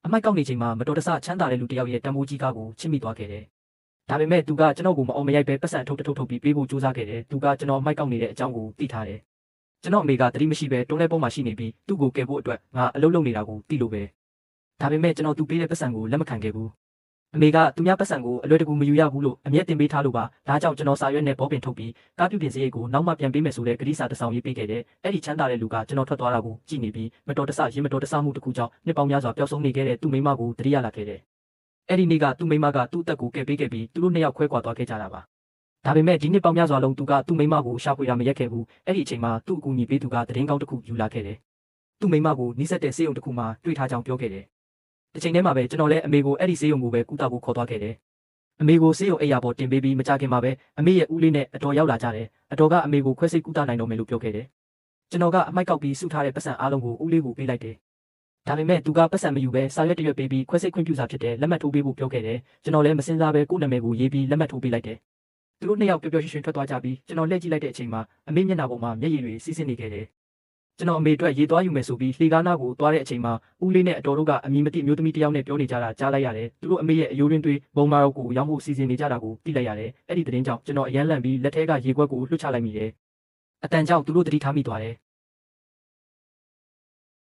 အမိုက်ကောက်နေချိန်မှာမတော်တဆချမ်းသာတဲ့လူတစ်ယောက်ရဲ့တံမိုးကြီးကားကိုချစ်မိသွားခဲ့တယ်။ဒါပေမဲ့သူကကျွန်တော်ကိုမအောင်မရိုက်ပဲပတ်စံထုတ်ပြီးပေးဖို့ကြိုးစားခဲ့တယ်။သူကကျွန်တော်အမိုက်ကောက်နေတဲ့အကြောင်းကိုသိထားတယ်။ကျွန်တော်အမေကသတိမရှိပဲတွန်းလဲပေါ်မှာရှိနေပြီးသူ့ကိုကယ်ဖို့အတွက်ငါအလုပ်လုပ်နေတာကိုသိလို့ပဲ။ဒါပေမဲ့ကျွန်တော်သူပေးတဲ့ပတ်စံကိုလက်မခံခဲ့ဘူး။အမေကသူများပတ်စံကိုအလွယ်တကူမယူရဘူးလို့အမျက်တင်ပေးထားလို့ပါ။ဒါကြောင့်ကျွန်တော်စာရွက်နဲ့ဘောပင်ထုတ်ပြီးကားပြုပြင်စရိတ်ကိုနောက်မှပြန်ပေးမယ်ဆိုတဲ့ကတိစာတစ်စောင်ရေးပေးခဲ့တယ်။အဲ့ဒီချမ်းသာတဲ့လူကကျွန်တော်ထွက်သွားတာကိုကြည့်နေပြီးမတော်တဆရင်မတော်တဆမှုတစ်ခုကြောင့်နှစ်ပေါင်းများစွာပျောက်ဆုံးနေခဲ့တဲ့သူ့မိမကိုတတိယလာခဲ့တယ်။အဲ့ဒီနေ့ကသူ့မိမကသူ့အသက်ကိုကယ်ပေးခဲ့ပြီးသူတို့နှစ်ယောက်ခွဲခွာသွားခဲ့ကြတာပါ။ဒါပေမဲ့ဒီနှစ်ပေါင်းများစွာလုံးသူကသူ့မိမကိုရှာဖွေတာမရက်ခဲ့ဘူး။အဲ့ဒီအချိန်မှာသူ့အကူအညီပေးသူကသတင်းကောင်းတစ်ခုယူလာခဲ့တယ်။သူ့မိမကိုနှိစက်တဲ့ဆေးရုံတစ်ခုမှာတွေ့ထားကြောင်းပြောခဲ့တယ်။တစ်ချိန်တည်းမှာပဲကျွန်တော်လည်းအမေကိုအဲ့ဒီဆေးရုံကိုပဲကုသဖို့ခေါ်သွားခဲ့တယ်။အမေကိုဆေးရုံအိပ်ရာပေါ်တင်ပေးပြီးမကြခင်မှာပဲအမေရဲ့ဦးလေးနဲ့အတော်ရောက်လာကြတယ်။အတော်ကအမေကိုခွဲစိတ်ကုသနိုင်တော့မယ်လို့ပြောခဲ့တယ်။ကျွန်တော်ကအမိုက်ကောက်ပြီးစုထားတဲ့ပတ်စံအားလုံးကိုဦးလေးကိုပေးလိုက်တယ်။ဒါပေမဲ့သူကပတ်စံမယူပဲစာရွက်တရွက်ပေးပြီးခွဲစိတ်ခွင့်ပြုစာဖြစ်တဲ့လက်မှတ်ထိုးပေးဖို့ပြောခဲ့တယ်။ကျွန်တော်လည်းမစင်စားပဲကိုယ့်နာမည်ကိုရေးပြီးလက်မှတ်ထိုးပေးလိုက်တယ်။သူတို့နှစ်ယောက်ပျော်ပျော်ရွှင်ရွှင်ထွက်သွားကြပြီးကျွန်တော်လှည့်ကြည့်လိုက်တဲ့အချိန်မှာအမေမျက်နှာပေါ်မှာမျက်ရည်တွေစီးဆင်းနေခဲ့တယ်။ကျွန်တော်အမေအတွက်ရေသွားယူမယ်ဆိုပြီးလှေကားနားကိုသွားတဲ့အချိန်မှာဦးလေးနဲ့အတော်တို့ကအမည်မသိမျိုးသမီးတစ်ယောက်နဲ့ပြောနေကြတာကြားလိုက်ရတယ်။သူတို့အမေရဲ့အယိုးရင်းသွေးဘုံမာရောကိုရောက်မှုစီစဉ်နေကြတာကိုသိလိုက်ရတယ်။အဲ့ဒီသတင်းကြောင့်ကျွန်တော်အယမ်းလန့်ပြီးလက်ထဲကရေခွက်ကိုလွှတ်ချလိုက်မိတယ်။အတန်ကြောင့်သူတို့တတိထားမိသွားတယ်